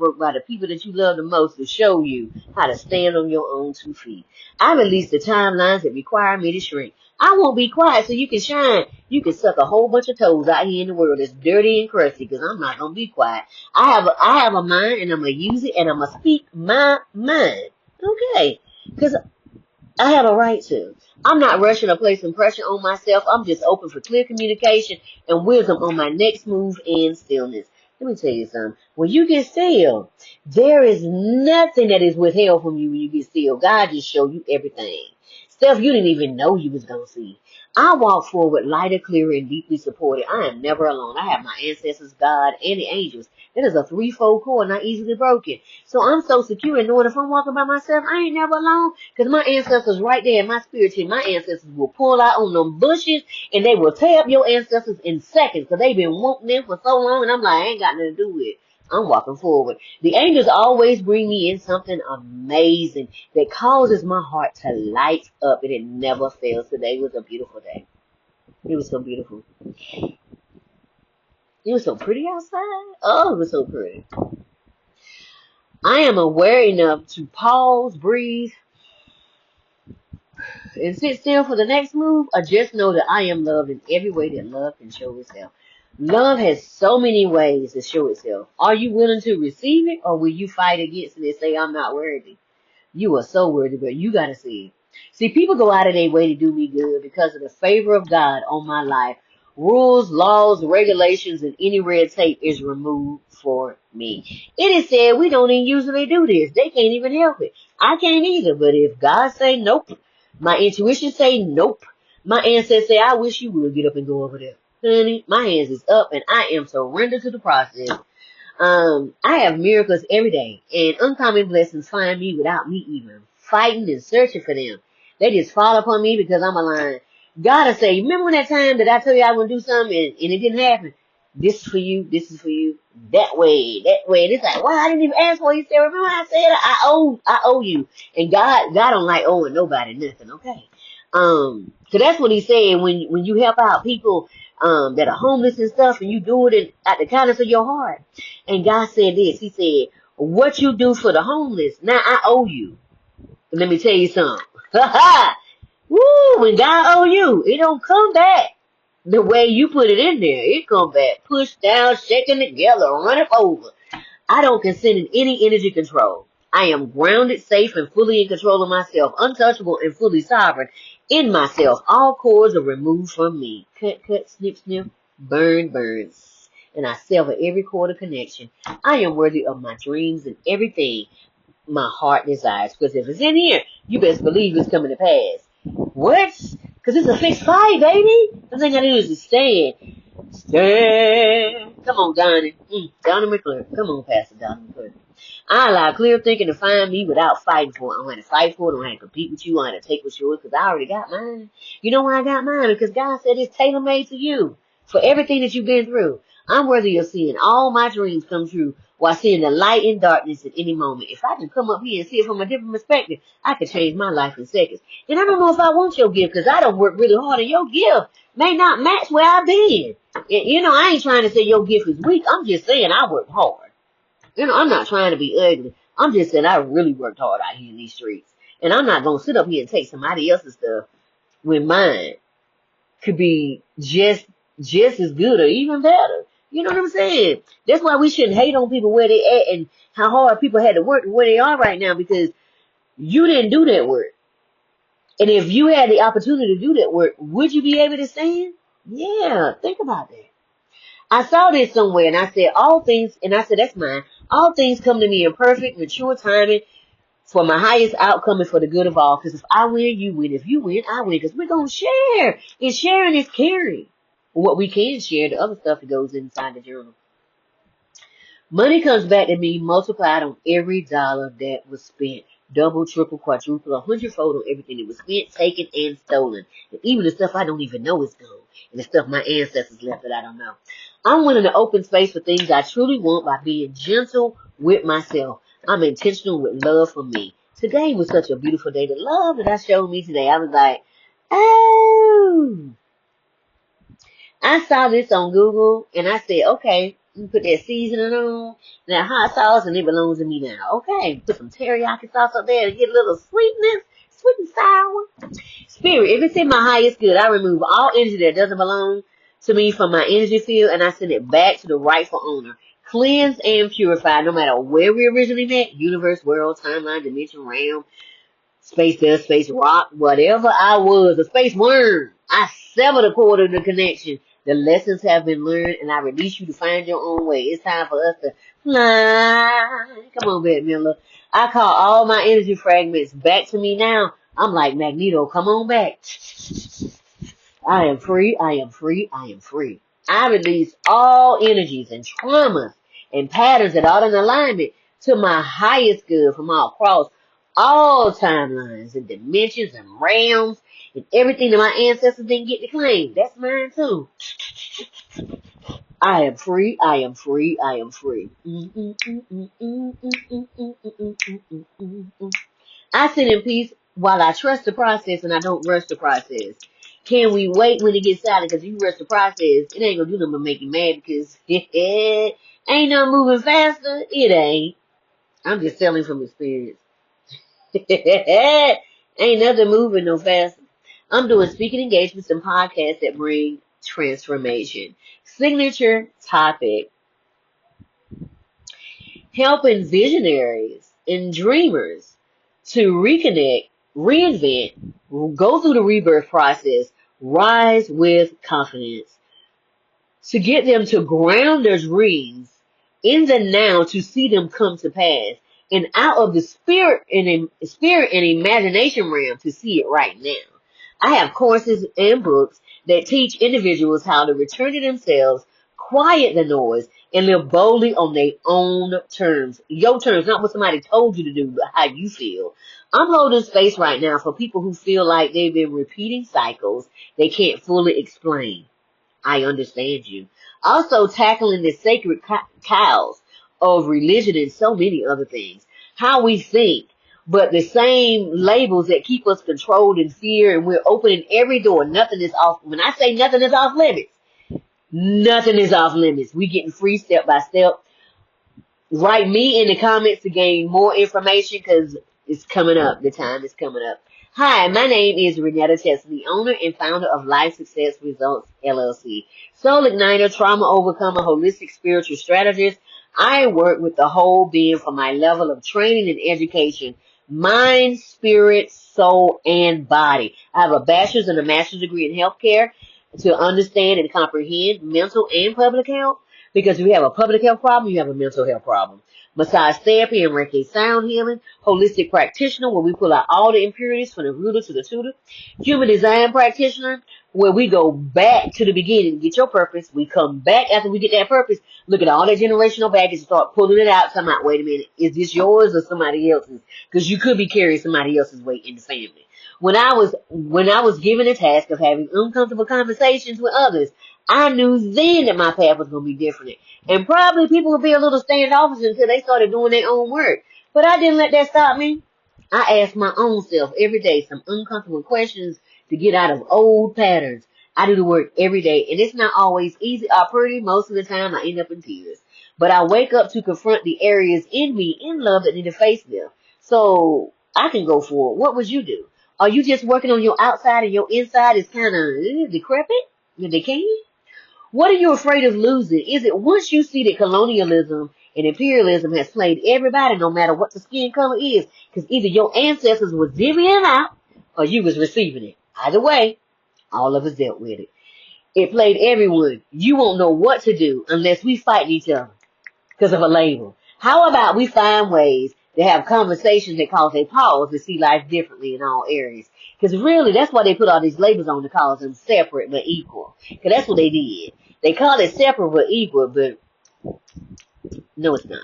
work by the people that you love the most to show you how to stand on your own 2 feet. I release the timelines that require me to shrink. I won't be quiet so you can shine. You can suck a whole bunch of toes out here in the world that's dirty and crusty because I'm not going to be quiet. I have a mind and I'm going to use it and I'm going to speak my mind. Okay. Because I have a right to. I'm not rushing or placing pressure on myself. I'm just open for clear communication and wisdom on my next move and stillness. Let me tell you something. When you get still, there is nothing that is withheld from you when you get still. God just showed you everything. Stuff you didn't even know you was going to see. I walk forward lighter, clearer, and deeply supported. I am never alone. I have my ancestors, God, and the angels. It is a threefold cord, not easily broken. So I'm so secure in knowing if I'm walking by myself, I ain't never alone. Because my ancestors right there in my spirit team, my ancestors will pull out on them bushes, and they will tear up your ancestors in seconds. Because they've been wanting them for so long, and I'm like, I ain't got nothing to do with it. I'm walking forward. The angels always bring me in something amazing that causes my heart to light up, and it never fails. Today was a beautiful day. It was so beautiful. It was so pretty outside. Oh, it was so pretty. I am aware enough to pause, breathe, and sit still for the next move, or just know that I am loved in every way that love can show itself. Love has so many ways to show itself. Are you willing to receive it, or will you fight against it and say, I'm not worthy? You are so worthy, but you got to see it. See, people go out of their way to do me good because of the favor of God on my life. Rules, laws, regulations, and any red tape is removed for me. It is said we don't even usually do this. They can't even help it. I can't either, but if God say nope, my intuition say nope, my ancestors say, I wish you would get up and go over there. Honey, my hands is up and I am surrendered to the process. I have miracles every day, and uncommon blessings find me without me even fighting and searching for them. They just fall upon me because I'm aligned. Gotta say, remember when that time that I told you I was going to do something and it didn't happen? This is for you, this is for you, that way, that way. And it's like, wow, I didn't even ask for it. He said, remember I said I owe you. And God don't like owing nobody nothing, okay? So that's what he said when you help out people that are homeless and stuff, and you do it at the kindness of your heart. And God said this. He said, what you do for the homeless, now I owe you. And let me tell you something. Woo, when God owe you, it don't come back the way you put it in there. It come back pushed down, shaken together, running over. I don't consent in any energy control. I am grounded, safe, and fully in control of myself, untouchable and fully sovereign in myself. All cords are removed from me. Cut, cut, snip, snip, burn, burns. And I sever every cord of connection. I am worthy of my dreams and everything my heart desires. Because if it's in here, you best believe it's coming to pass. What? Because it's a fixed fight, baby. The thing I do is to stand. Stand. Come on, Donnie. Donnie McClure. Come on, Pastor Donnie McClure. I allow clear thinking to find me without fighting for it. I don't have to fight for it. I don't have to compete with you. I don't have to take what's yours because I already got mine. You know why I got mine? Because God said it's tailor-made to you for everything that you've been through. I'm worthy of seeing all my dreams come true while seeing the light in darkness at any moment. If I can come up here and see it from a different perspective, I can change my life in seconds. And I don't know if I want your gift because I don't work really hard, and your gift may not match where I've been. You know, I ain't trying to say your gift is weak. I'm just saying I work hard. You know, I'm not trying to be ugly. I'm just saying I really worked hard out here in these streets. And I'm not going to sit up here and take somebody else's stuff when mine could be just as good or even better. You know what I'm saying? That's why we shouldn't hate on people where they at and how hard people had to work where they are right now, because you didn't do that work. And if you had the opportunity to do that work, would you be able to stand? Yeah, think about that. I saw this somewhere and I said, all things, and I said, that's mine. All things come to me in perfect, mature timing for my highest outcome and for the good of all. Because if I win, you win. If you win, I win. Because we're going to share. And sharing is caring. What we can share, the other stuff that goes inside the journal. Money comes back to me multiplied on every dollar that was spent. Double, triple, quadruple, 100-fold on everything that was spent, taken, and stolen. And even the stuff I don't even know is gone. And the stuff my ancestors left that I don't know. I'm willing to open space for things I truly want by being gentle with myself. I'm intentional with love for me. Today was such a beautiful day. The love that I showed me today, I was like, oh. I saw this on Google and I said, okay, You put that seasoning on, that hot sauce, and it belongs to me now. Okay, put some teriyaki sauce up there to get a little sweetness, sweet and sour. Spirit, if it's in my highest good, I remove all energy that doesn't belong to me from my energy field, and I send it back to the rightful owner. Cleanse and purify, no matter where we originally met, universe, world, timeline, dimension, realm, space dust, space rock, whatever I was, a space worm. I sever the cord of the connection. The lessons have been learned, and I release you to find your own way. It's time for us to fly. Come on, Bette Miller. I call all my energy fragments back to me now. I'm like Magneto. Come on back. I am free. I am free. I am free. I release all energies and traumas and patterns that are in alignment to my highest good from all across all timelines and dimensions and realms and everything that my ancestors didn't get to claim. That's mine too. I am free. I am free. I am free. I sit in peace while I trust the process and I don't rush the process. Can we wait when it gets silent? Because if you rush the process, it ain't gonna do nothing but make you mad because ain't nothing moving faster. It ain't. I'm just telling from experience. Ain't nothing moving no faster. I'm doing speaking engagements and podcasts that bring transformation. Signature topic: helping visionaries and dreamers to reconnect, reinvent, go through the rebirth process, rise with confidence, to get them to ground their dreams in the now to see them come to pass, and out of the spirit and imagination realm to see it right now. I have courses and books that teach individuals how to return to themselves, quiet the noise, and live boldly on their own terms. Your terms, not what somebody told you to do, but how you feel. I'm holding space right now for people who feel like they've been repeating cycles they can't fully explain. I understand you. Also tackling the sacred cows of religion and so many other things. How we think, but the same labels that keep us controlled in fear, and we're opening every door. Nothing is off. When I say nothing is off limits, nothing is off limits. We getting free step by step. Write me in the comments to gain more information because it's coming up. The time is coming up. Hi, my name is RenettaCheston, the owner and founder of Life Success Results LLC. Soul Igniter, Trauma Overcomer, Holistic Spiritual Strategist. I work with the whole being from my level of training and education, mind, spirit, soul, and body. I have a bachelor's and a master's degree in healthcare to understand and comprehend mental and public health. Because if you have a public health problem, you have a mental health problem. Massage therapy and Reiki sound healing. Holistic practitioner, where we pull out all the impurities from the rooter to the tutor. Human design practitioner, where we go back to the beginning, get your purpose. We come back after we get that purpose, look at all that generational baggage and start pulling it out. Come out, wait a minute, is this yours or somebody else's? Because you could be carrying somebody else's weight in the family. When I was given the task of having uncomfortable conversations with others, I knew then that my path was going to be different. And probably people would be a little standoffish until they started doing their own work. But I didn't let that stop me. I asked my own self every day some uncomfortable questions to get out of old patterns. I do the work every day, and it's not always easy or pretty. Most of the time, I end up in tears. But I wake up to confront the areas in me in love that need to face them. So I can go forward. What would you do? Are you just working on your outside and your inside is kind of decrepit? Decaying? What are you afraid of losing? Is it once you see that colonialism and imperialism has played everybody, no matter what the skin color is? Because either your ancestors was divvying out or you was receiving it. Either way, all of us dealt with it. It played everyone. You won't know what to do unless we fight each other because of a label. How about we find ways to have conversations that cause a pause to see life differently in all areas? Because really, that's why they put all these labels on to call them separate but equal. Because that's what they did. They call it separate but equal, but no, it's not.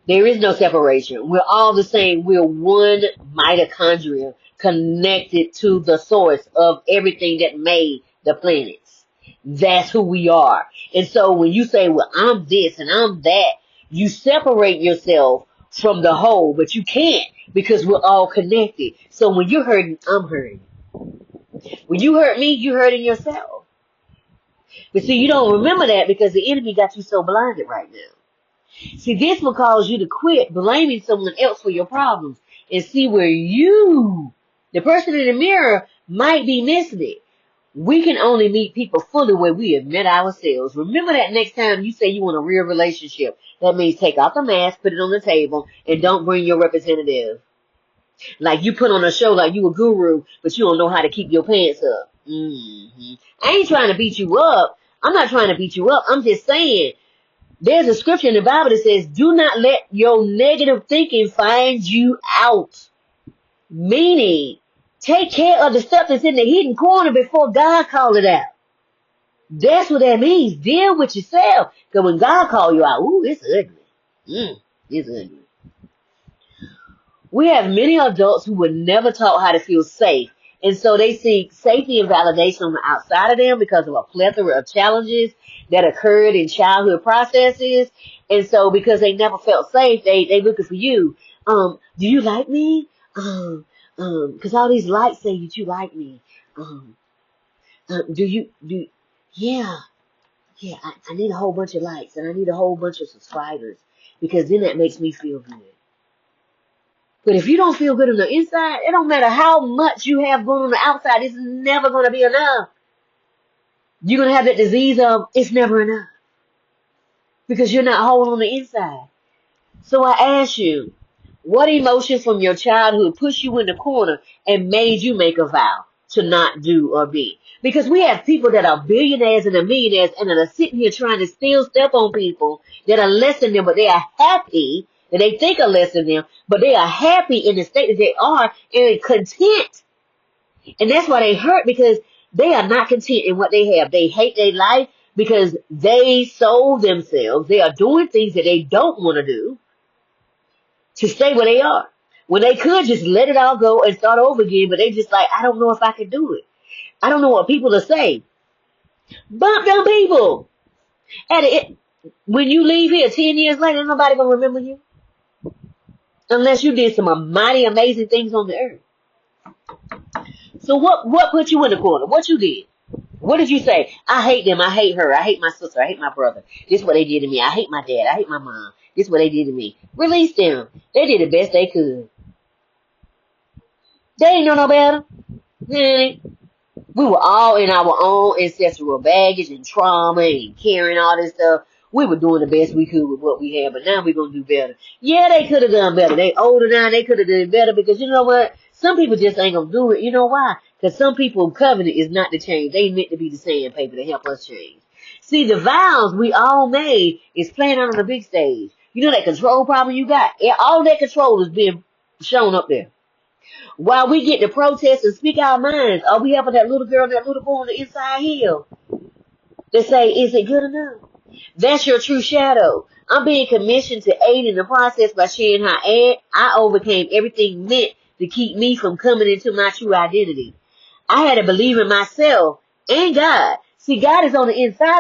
There is no separation. We're all the same. We're one mitochondria connected to the source of everything that made the planets. That's who we are. And so when you say, well, I'm this and I'm that, you separate yourself from the whole, but you can't because we're all connected. So when you're hurting, I'm hurting. When you hurt me, you're hurting yourself. But see, you don't remember that because the enemy got you so blinded right now. See, this will cause you to quit blaming someone else for your problems and see where you, the person in the mirror, might be missing it. We can only meet people fully where we have met ourselves. Remember that next time you say you want a real relationship. That means take off the mask, put it on the table, and don't bring your representative. Like you put on a show like you a guru, but you don't know how to keep your pants up. I ain't trying to beat you up. I'm not trying to beat you up. I'm just saying, there's a scripture in the Bible that says, do not let your negative thinking find you out. Meaning, take care of the stuff that's in the hidden corner before God call it out. That's what that means. Deal with yourself. Because when God call you out, ooh, it's ugly. It's ugly. We have many adults who were never taught how to feel safe. And so they seek safety and validation on the outside of them because of a plethora of challenges that occurred in childhood processes. And so because they never felt safe, they looking for you. Do you like me? Cause all these likes say that you like me. Yeah, I need a whole bunch of likes and I need a whole bunch of subscribers because then that makes me feel good. But if you don't feel good on the inside, it don't matter how much you have going on the outside, it's never going to be enough. You're going to have that disease of it's never enough because you're not whole on the inside. So I ask you, what emotions from your childhood pushed you in the corner and made you make a vow to not do or be? Because we have people that are billionaires and millionaires and that are sitting here trying to still step on people that are less than them, but they are happy, that they think are less than them, but they are happy in the state that they are and content. And that's why they hurt, because they are not content in what they have. They hate their life because they sold themselves. They are doing things that they don't want to do to stay where they are. When they could just let it all go and start over again, but they just like, I don't know if I can do it. I don't know what people will say. Bump them people. When you leave here 10 years later, nobody gonna remember you. Unless you did some mighty amazing things on the earth. So what put you in the corner? What you did? What did you say? I hate them. I hate her. I hate my sister. I hate my brother. This is what they did to me. I hate my dad. I hate my mom. This is what they did to me. Release them. They did the best they could. They ain't know no better. We were all in our own ancestral baggage and trauma and carrying all this stuff. We were doing the best we could with what we had, but now we're going to do better. Yeah, they could have done better. They older now. They could have done better because you know what? Some people just ain't going to do it. You know why? Because some people's covenant is not to change. They meant to be the sandpaper to help us change. See, the vows we all made is playing out on the big stage. You know that control problem you got? All that control is being shown up there. While we get to protest and speak our minds, are we helping that little girl and that little boy on the inside hill? They say, is it good enough? That's your true shadow. I'm being commissioned to aid in the process by sharing how I overcame everything meant to keep me from coming into my true identity. I had to believe in myself and God. See, God is on the inside